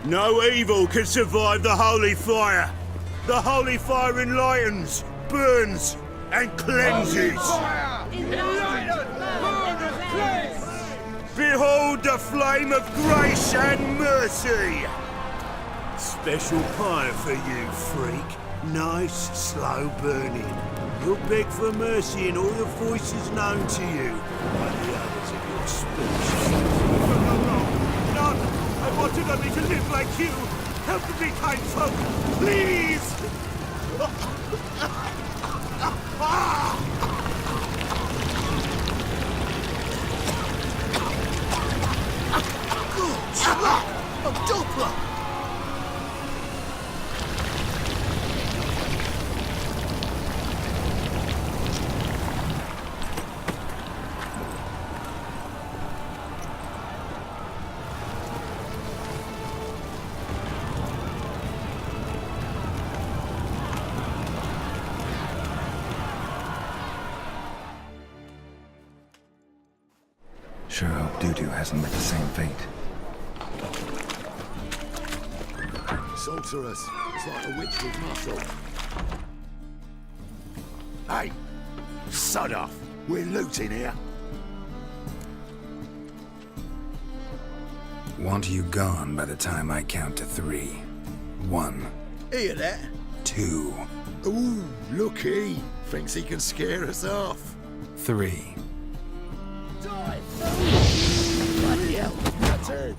No evil can survive the holy fire. The holy fire enlightens, burns, and cleanses. Behold the flame of grace and mercy. Special pie for you, freak. Nice, slow burning. You'll beg for mercy in all the voices known to you by the others of your species. No, I wanted only to live like you. Help me, kind folk, please! A Doppler! Sure hope Doo-Doo hasn't met the same fate. Sorceress. It's like a witch with muscle. Hey! Sod off! We're looting here. Want you gone by the time I count to 3. 1. Hear that? 2. Ooh, looky! Thinks he can scare us off. 3. Bloody hell, that's it.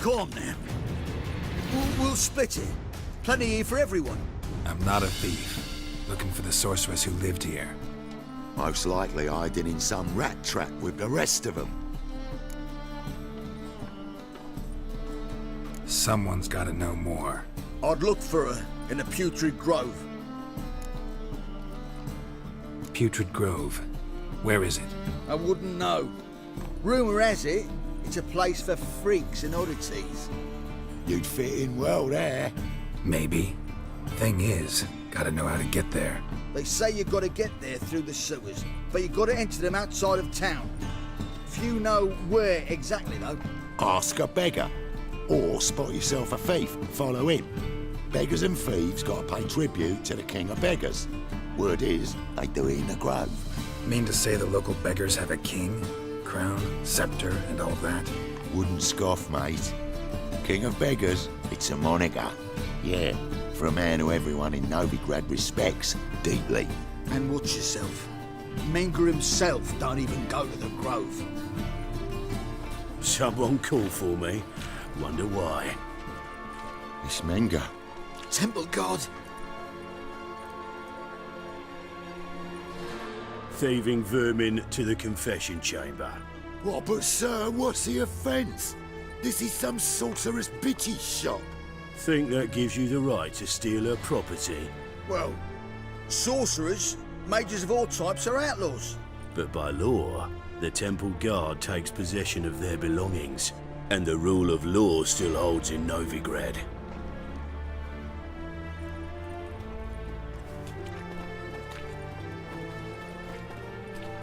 Calm now. We'll split it. Plenty here for everyone. I'm not a thief. Looking for the sorceress who lived here. Most likely hiding in some rat trap with the rest of them. Someone's gotta know more. I'd look for her in the Putrid Grove. Putrid Grove. Where is it? I wouldn't know. Rumour has it, it's a place for freaks and oddities. You'd fit in well there. Maybe. Thing is, gotta know how to get there. They say you gotta get there through the sewers, but you gotta enter them outside of town. Few know where exactly, though. Ask a beggar. Or spot yourself a thief and follow him. Beggars and thieves gotta pay tribute to the king of beggars. Word is, they do it in the grove. Mean to say the local beggars have a king, crown, scepter, and all that? Wouldn't scoff, mate. King of beggars, it's a moniker. Yeah, for a man who everyone in Novigrad respects deeply. And watch yourself. Menger himself don't even go to the grove. Someone call for me. Wonder why. It's Menger. Temple God. Thieving vermin to the confession chamber. What, but sir, what's the offence? This is some sorcerer's bitty shop. Think that gives you the right to steal her property? Well, sorcerers, mages of all types are outlaws. But by law, the temple guard takes possession of their belongings, and the rule of law still holds in Novigrad.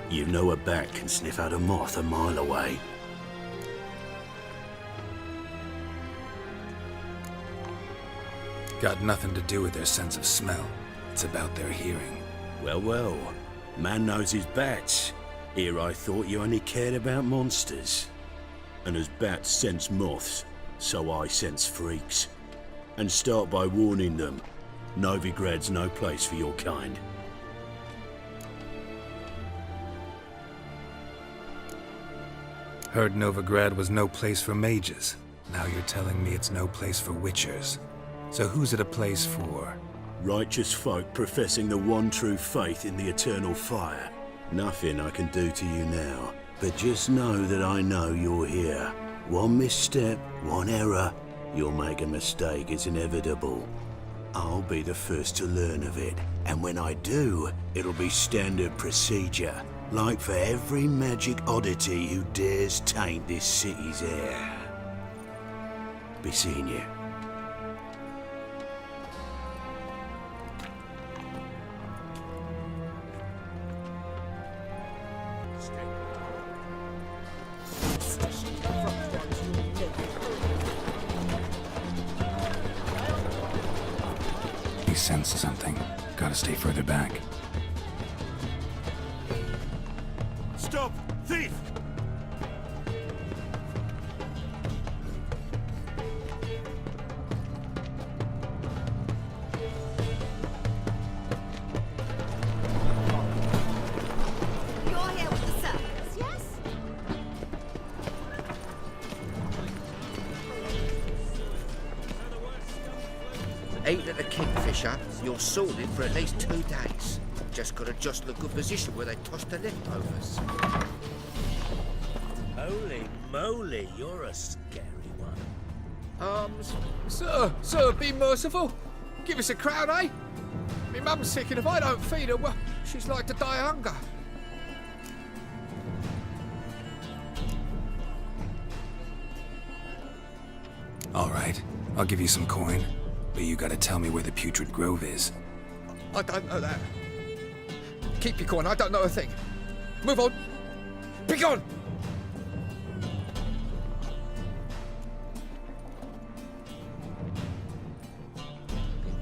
You know a bat can sniff out a moth a mile away. Got nothing to do with their sense of smell. It's about their hearing. Well, well. Man knows his bats. Here I thought you only cared about monsters. And as bats sense moths, so I sense freaks. And start by warning them. Novigrad's no place for your kind. Heard Novigrad was no place for mages. Now you're telling me it's no place for witchers. So who's it a place for? Righteous folk professing the one true faith in the eternal fire. Nothing I can do to you now, but just know that I know you're here. One misstep, one error, you'll make a mistake, it's inevitable. I'll be the first to learn of it, and when I do, it'll be standard procedure, like for every magic oddity who dares taint this city's air. Be seeing you. sensed something. Gotta stay further back. Stop! Thief! You're here with the circus, yes? Ain't at the Kingfisher, you're sorted for at least 2 days. Just gotta jostle a good position where they toss the leftovers. Holy moly, you're a scary one. Sir, be merciful. Give us a crown, eh? Me mum's sick, and if I don't feed her, well, she's like to die of hunger. All right, I'll give you some coin, but you gotta tell me where the Putrid Grove is. I don't know that. Keep your coin, I don't know a thing. Move on. Be gone!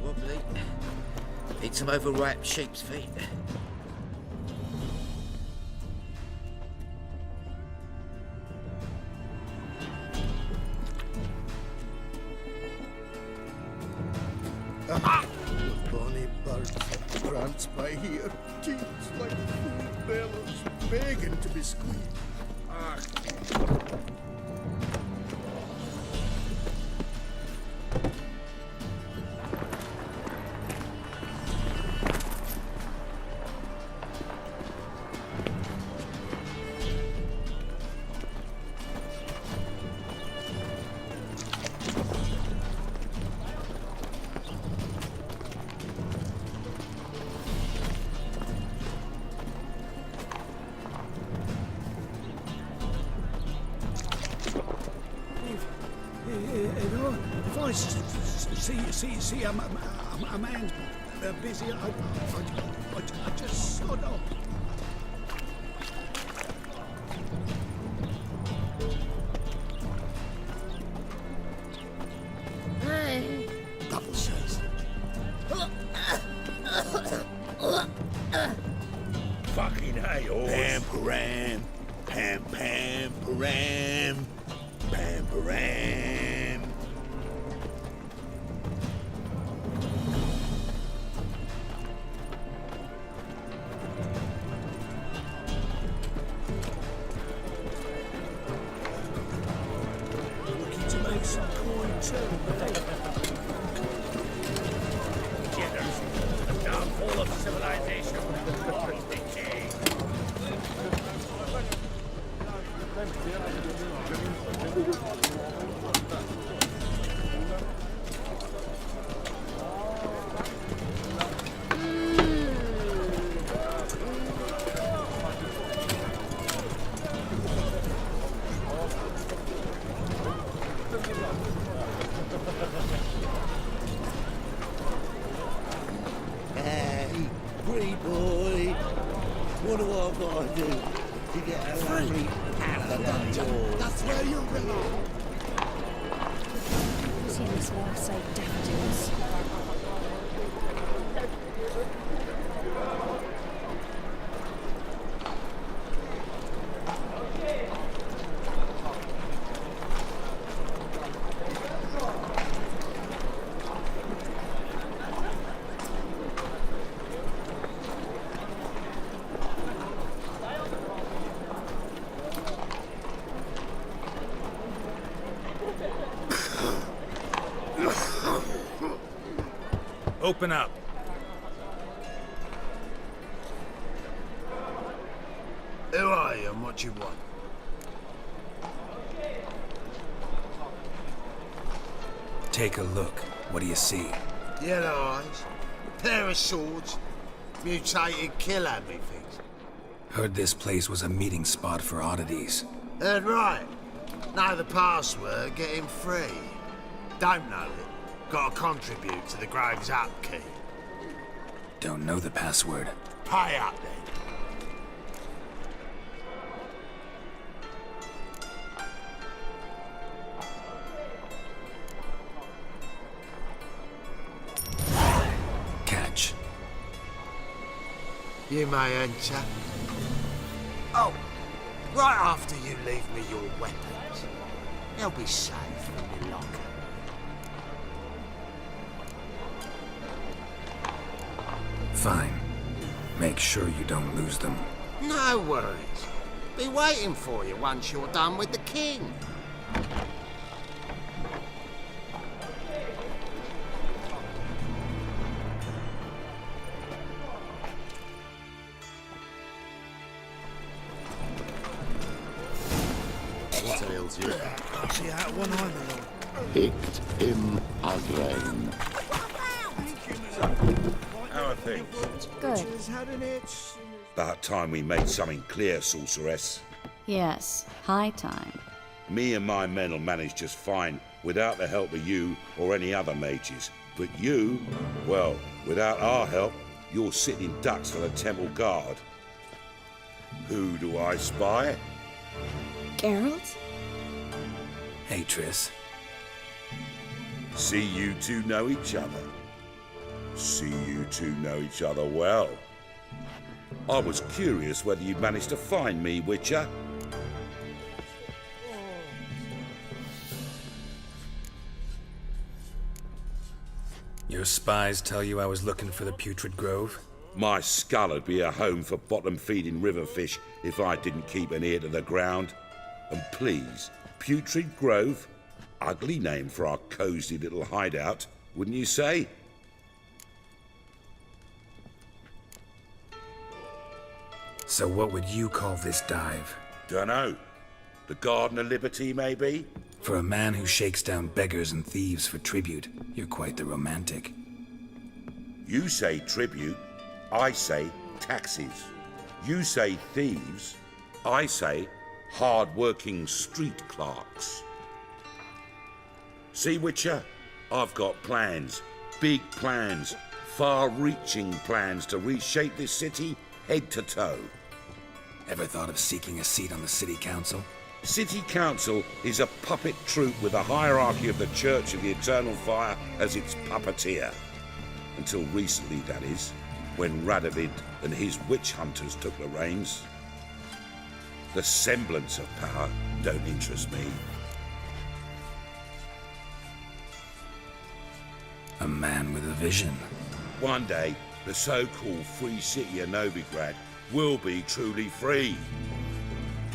Wobbly. Eat some overripe sheep's feet. Bonny birds prance by here, teeth like food bellows, begging to be squeezed. If I see a man's busy, I just sod off. Double says. Fucking hey, horse. Pam-param, pam-pam-param, pam-param. Looking to make some coin too. Jitters. The downfall of civilization. Decay. Hey, pretty boy. What do I gotta do to get a lovely animal? That's where you belong. Seen this war say daffodils. Open up. Who are you and what you want? Take a look. What do you see? Yellow eyes, pair of swords, mutated kill-at-me things. Heard this place was a meeting spot for oddities. Heard right. Know the password, get him free. Don't know it. Gotta contribute to the Grave's upkeep. Don't know the password. Pay up then. You may enter. Oh, right after you leave me your weapons. They'll be safe in your locker. Fine. Make sure you don't lose them. No worries. Be waiting for you once you're done with the king. What ails you? See that one eye, my lord. Picked him again. How are things? Good. About time we made something clear, sorceress. Yes, high time. Me and my men will manage just fine without the help of you or any other mages. But you, well, without our help, you're sitting ducks for the temple guard. Who do I spy? Geralt? Hey, Triss. See you two know each other. See you two know each other well. I was curious whether you'd managed to find me, Witcher. Your spies tell you I was looking for the Putrid Grove? My skull would be a home for bottom-feeding river fish if I didn't keep an ear to the ground. And please, Putrid Grove? Ugly name for our cosy little hideout, wouldn't you say? So what would you call this dive? Dunno. The Garden of Liberty, maybe? For a man who shakes down beggars and thieves for tribute, you're quite the romantic. You say tribute, I say taxes. You say thieves, I say hard-working street clerks. See, Witcher, I've got plans, big plans, far-reaching plans to reshape this city head to toe. Ever thought of seeking a seat on the city council? City Council is a puppet troupe with a hierarchy of the Church of the Eternal Fire as its puppeteer. Until recently, that is, when Radovid and his witch hunters took the reins. The semblance of power don't interest me. A man with a vision. One day, the so-called free city of Novigrad will be truly free.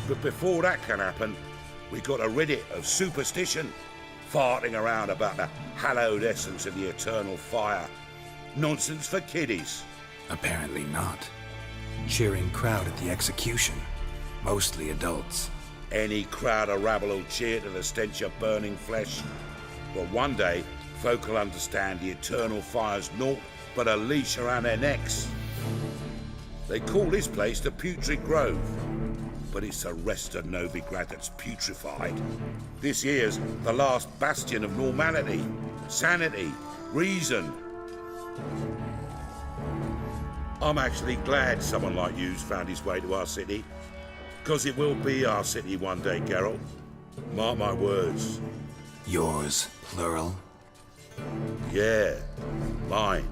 But before that can happen, we got to rid it of superstition, farting around about the hallowed essence of the eternal fire. Nonsense for kiddies. Apparently not. Cheering crowd at the execution. Mostly adults. Any crowd of rabble will cheer to the stench of burning flesh. But one day, folk will understand the eternal fire's naught but a leash around their necks. They call this place the Putrid Grove, but it's the rest of Novigrad that's putrefied. This here's the last bastion of normality, sanity, reason. I'm actually glad someone like you's found his way to our city, because it will be our city one day, Geralt. Mark my words. Yours, plural. Yeah, mine.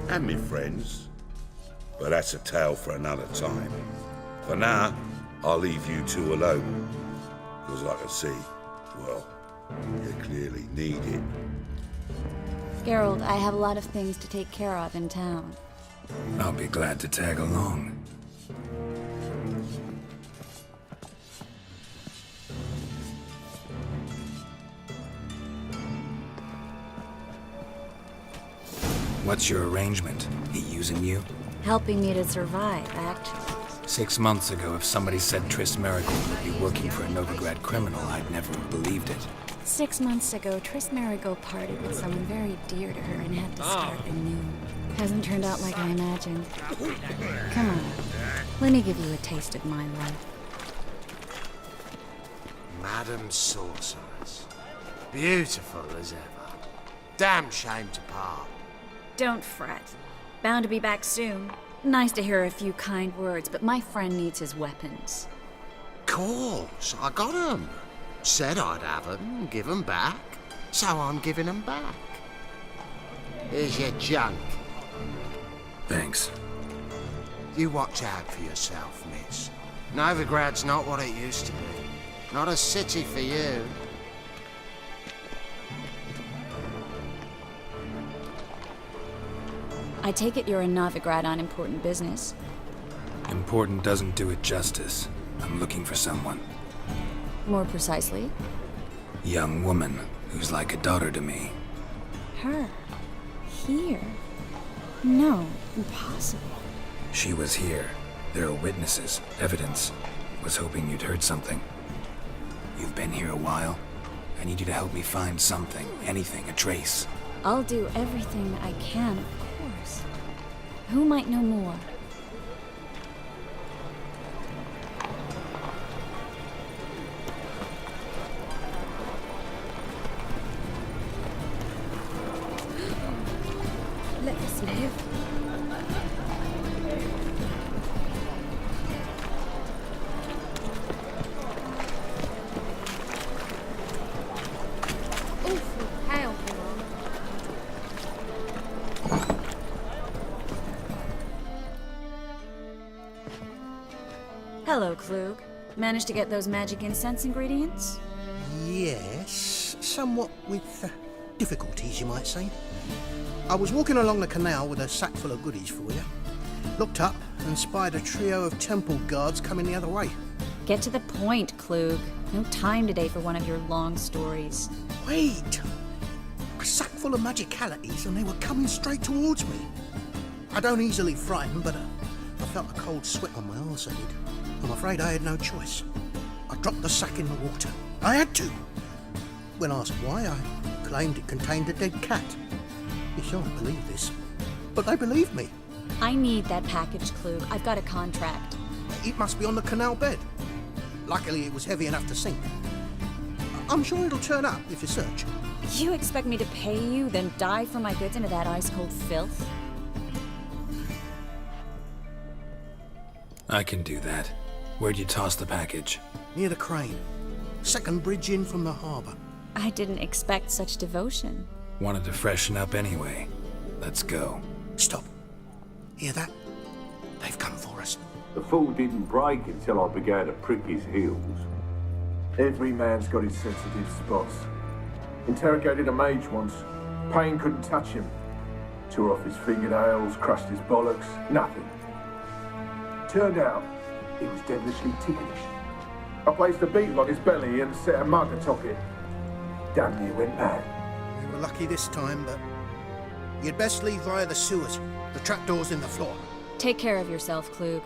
And me friends. But that's a tale for another time. For now, I'll leave you two alone. Because I can see, well, you clearly need it. Geralt, I have a lot of things to take care of in town. I'll be glad to tag along. What's your arrangement? He using you? Helping me to survive, actually. 6 months ago, if somebody said Triss Merigold would be working for a Novigrad criminal, I'd never have believed it. 6 months ago, Triss Merigold parted with someone very dear to her and had to start anew. Hasn't turned out like I imagined. Come on, let me give you a taste of my life. Madam Sorceress. Beautiful as ever. Damn shame to part. Don't fret. Bound to be back soon. Nice to hear a few kind words, but my friend needs his weapons. Course, I got 'em. Said I'd have 'em, give 'em back. So I'm giving 'em back. Here's your junk. Thanks. You watch out for yourself, miss. Novigrad's not what it used to be. Not a city for you. I take it you're in Novigrad on important business. Important doesn't do it justice. I'm looking for someone. More precisely? Young woman who's like a daughter to me. Her? Here? No, impossible. She was here. There are witnesses, evidence. Was hoping you'd heard something. You've been here a while. I need you to help me find something, anything, a trace. I'll do everything I can, of course. Who might know more? Let us live. Hello, Klug. Managed to get those magic incense ingredients? Yes, somewhat with difficulties, you might say. I was walking along the canal with a sack full of goodies for you. Looked up and spied a trio of temple guards coming the other way. Get to the point, Klug. No time today for one of your long stories. Wait! A sack full of magicalities and they were coming straight towards me. I don't easily frighten, but I felt a cold sweat on my arse, I did. I'm afraid I had no choice. I dropped the sack in the water. I had to. When asked why, I claimed it contained a dead cat. You shan't believe this, but they believed me. I need that package, Klug. I've got a contract. It must be on the canal bed. Luckily, it was heavy enough to sink. I'm sure it'll turn up if you search. You expect me to pay you, then dive for my goods into that ice-cold filth? I can do that. Where'd you toss the package? Near the crane. Second bridge in from the harbour. I didn't expect such devotion. Wanted to freshen up anyway. Let's go. Stop. Hear that? They've come for us. The fall didn't break until I began to prick his heels. Every man's got his sensitive spots. Interrogated a mage once. Pain couldn't touch him. Tore off his fingernails, crushed his bollocks, nothing. Turned out, he was devilishly ticklish. I placed a beetle on his belly and set a mug atop it. Damn near went mad. We were lucky this time, but you'd best leave via the sewers. The trapdoor's in the floor. Take care of yourself, Klug.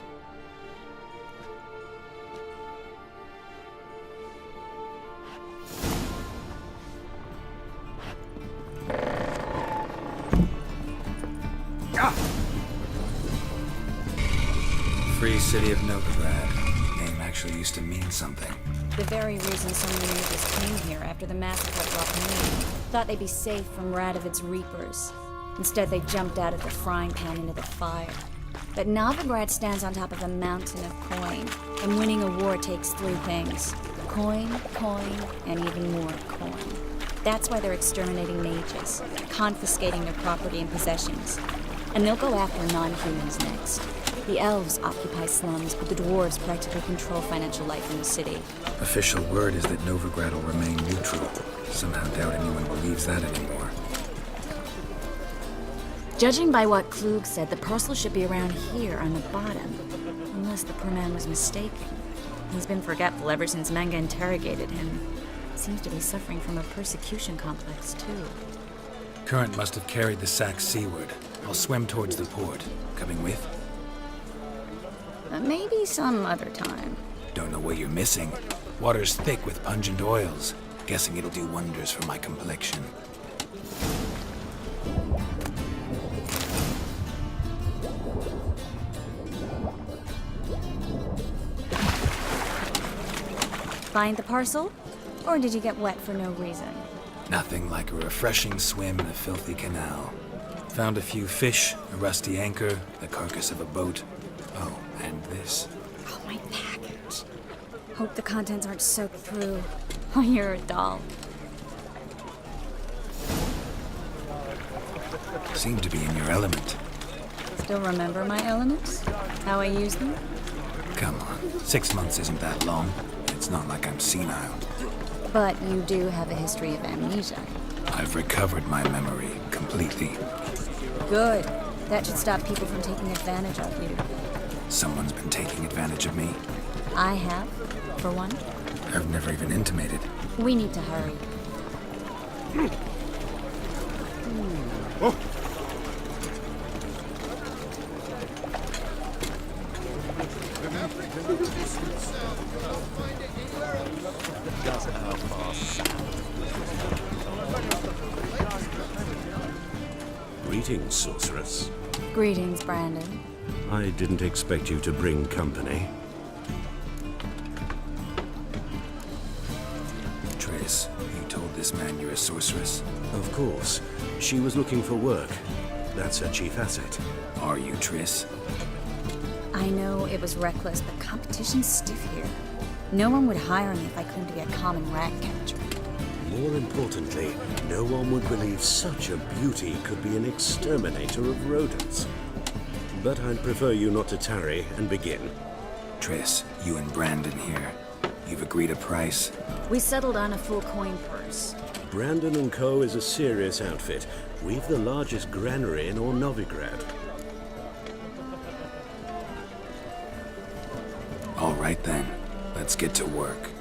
Free city of Novigrad. Name actually used to mean something. The very reason so many mages came here after the massacre at Lochmere. Thought they'd be safe from Radovid's reapers. Instead, they jumped out of the frying pan into the fire. But Novigrad stands on top of a mountain of coin, and winning a war takes three things. Coin, coin, and even more coin. That's why they're exterminating mages, confiscating their property and possessions. And they'll go after non-humans next. The elves occupy slums, but the dwarves practically control financial life in the city. Official word is that Novigrad will remain neutral. Somehow doubt anyone believes that anymore. Judging by what Klug said, the parcel should be around here on the bottom. Unless the poor man was mistaken. He's been forgetful ever since Manga interrogated him. Seems to be suffering from a persecution complex, too. Current must have carried the sack seaward. I'll swim towards the port. Coming with? Maybe some other time. Don't know what you're missing. Water's thick with pungent oils. Guessing it'll do wonders for my complexion. Find the parcel? Or did you get wet for no reason? Nothing like a refreshing swim in a filthy canal. Found a few fish, a rusty anchor, the carcass of a boat. Oh, and this. Oh, my package. Hope the contents aren't soaked through. Oh, you're a doll. Seem to be in your element. Still remember my elements? How I use them? Come on, 6 months isn't that long. It's not like I'm senile. But you do have a history of amnesia. I've recovered my memory completely. Good. That should stop people from taking advantage of you. Someone's been taking advantage of me. I have, for one. I've never even intimated. We need to hurry. Greetings, sorceress. Greetings, Brandon. I didn't expect you to bring company. Triss, you told this man you're a sorceress. Of course. She was looking for work. That's her chief asset. Are you, Triss? I know it was reckless, but competition's stiff here. No one would hire me if I claimed to be a common rat catcher. More importantly, no one would believe such a beauty could be an exterminator of rodents. But I'd prefer you not to tarry and begin. Triss, you and Brandon here. You've agreed a price? We settled on a full coin purse. Brandon & Co. is a serious outfit. We've the largest granary in all Novigrad. All right then, let's get to work.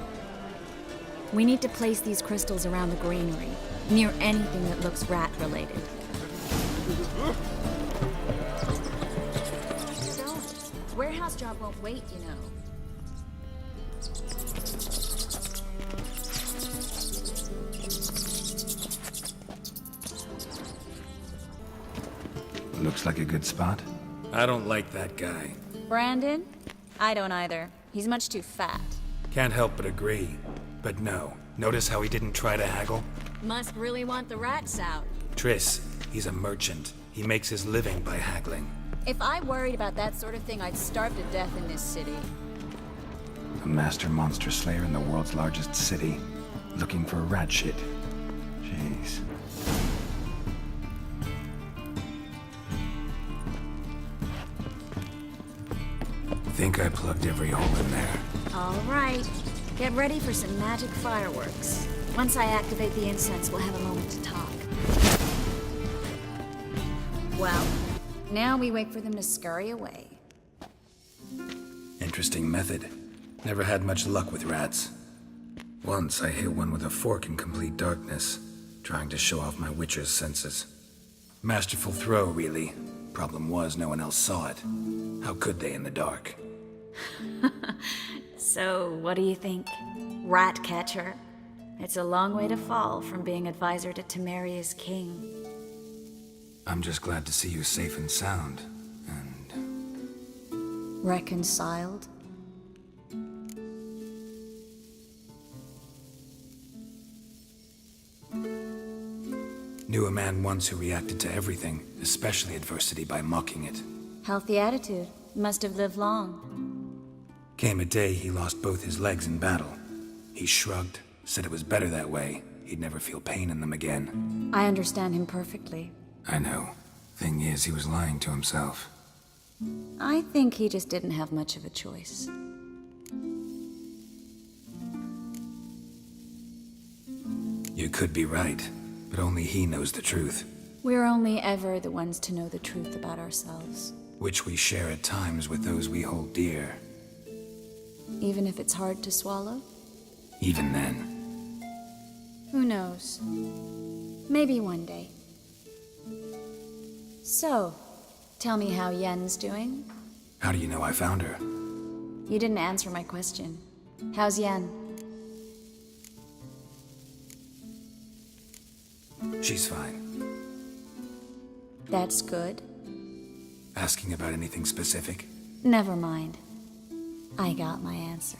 We need to place these crystals around the granary, near anything that looks rat-related. Don't. Warehouse job won't wait, you know. Looks like a good spot. I don't like that guy. Brandon? I don't either. He's much too fat. Can't help but agree. But no, notice how he didn't try to haggle? Must really want the rats out. Triss, he's a merchant. He makes his living by haggling. If I worried about that sort of thing, I'd starve to death in this city. A master monster slayer in the world's largest city, looking for rat shit. Jeez. Think I plugged every hole in there. All right. Get ready for some magic fireworks. Once I activate the incense, we'll have a moment to talk. Well, now we wait for them to scurry away. Interesting method. Never had much luck with rats. Once I hit one with a fork in complete darkness, trying to show off my witcher's senses. Masterful throw, really. Problem was, no one else saw it. How could they in the dark? So, what do you think? Rat catcher? It's a long way to fall from being advisor to Temeria's king. I'm just glad to see you safe and sound, and... Reconciled? Knew a man once who reacted to everything, especially adversity, by mocking it. Healthy attitude. Must have lived long. Came a day he lost both his legs in battle. He shrugged, said it was better that way. He'd never feel pain in them again. I understand him perfectly. I know. Thing is, he was lying to himself. I think he just didn't have much of a choice. You could be right, but only he knows the truth. We're only ever the ones to know the truth about ourselves. Which we share at times with those we hold dear. Even if it's hard to swallow? Even then. Who knows? Maybe one day. So, tell me how Yen's doing? How do you know I found her? You didn't answer my question. How's Yen? She's fine. That's good. Asking about anything specific? Never mind. I got my answer.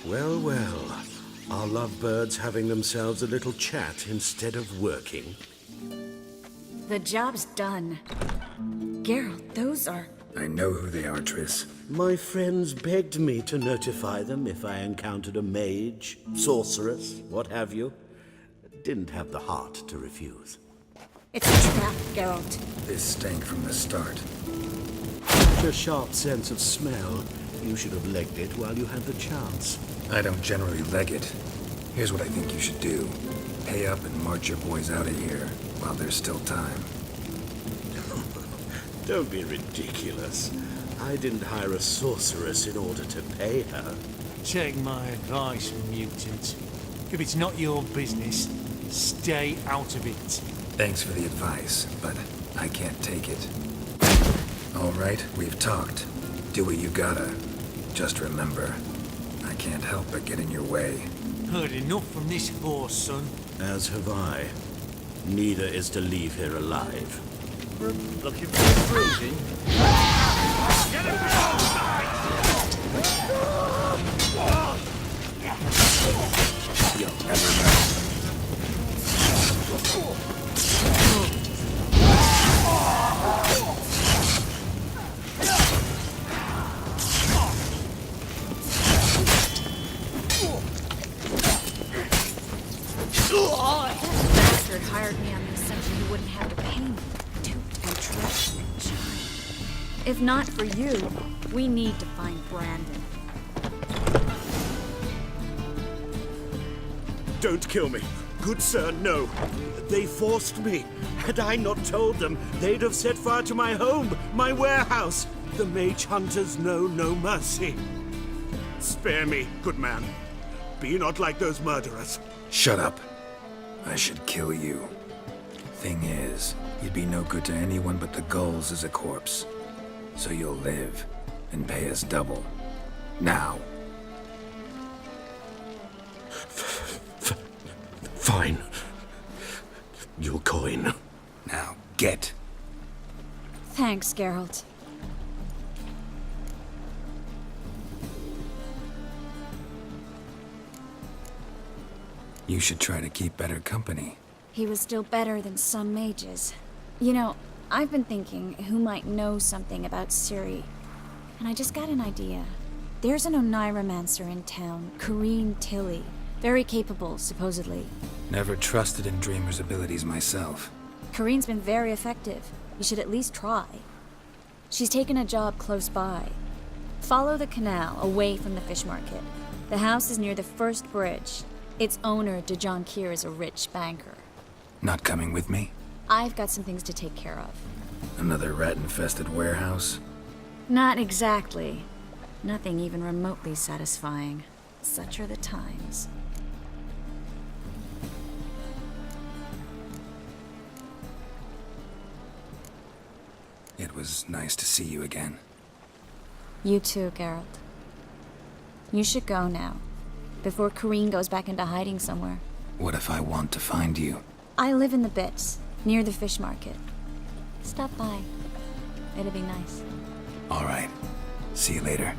Well, well. Are lovebirds having themselves a little chat instead of working? The job's done. Geralt, those are... I know who they are, Triss. My friends begged me to notify them if I encountered a mage, sorceress, what have you. Didn't have the heart to refuse. It's a trap, Geralt. This stank from the start. Such a sharp sense of smell. You should have legged it while you had the chance. I don't generally leg it. Here's what I think you should do. Pay up and march your boys out of here while there's still time. Don't be ridiculous. I didn't hire a sorceress in order to pay her. Take my advice, mutant. If it's not your business, stay out of it. Thanks for the advice, but I can't take it. All right, we've talked. Do what you gotta. Just remember, I can't help but get in your way. Heard enough from this horse, son. As have I. Neither is to leave here alive. Looking for a bruising? You'll never know. Bastard hired me on the assumption he wouldn't have to pay me. Toot and trash and giant. If not for you, we need to find Brandon. Don't kill me. Good sir, no. They forced me. Had I not told them, they'd have set fire to my home, my warehouse. The mage hunters know no mercy. Spare me, good man. Be not like those murderers. Shut up. I should kill you. Thing is, you'd be no good to anyone but the gulls as a corpse. So you'll live and pay us double. Now. Fine. Your coin. Now, get. Thanks, Geralt. You should try to keep better company. He was still better than some mages. You know, I've been thinking who might know something about Ciri. And I just got an idea. There's an Oneiromancer in town, Corrine Tilly. Very capable, supposedly. Never trusted in Dreamer's abilities myself. Corrine's been very effective. You should at least try. She's taken a job close by. Follow the canal, away from the fish market. The house is near the first bridge. Its owner, Dejon Kier, is a rich banker. Not coming with me? I've got some things to take care of. Another rat-infested warehouse? Not exactly. Nothing even remotely satisfying. Such are the times. It was nice to see you again. You too, Geralt. You should go now, before Corrine goes back into hiding somewhere. What if I want to find you? I live in the Bits, near the fish market. Stop by. It'd be nice. All right. See you later.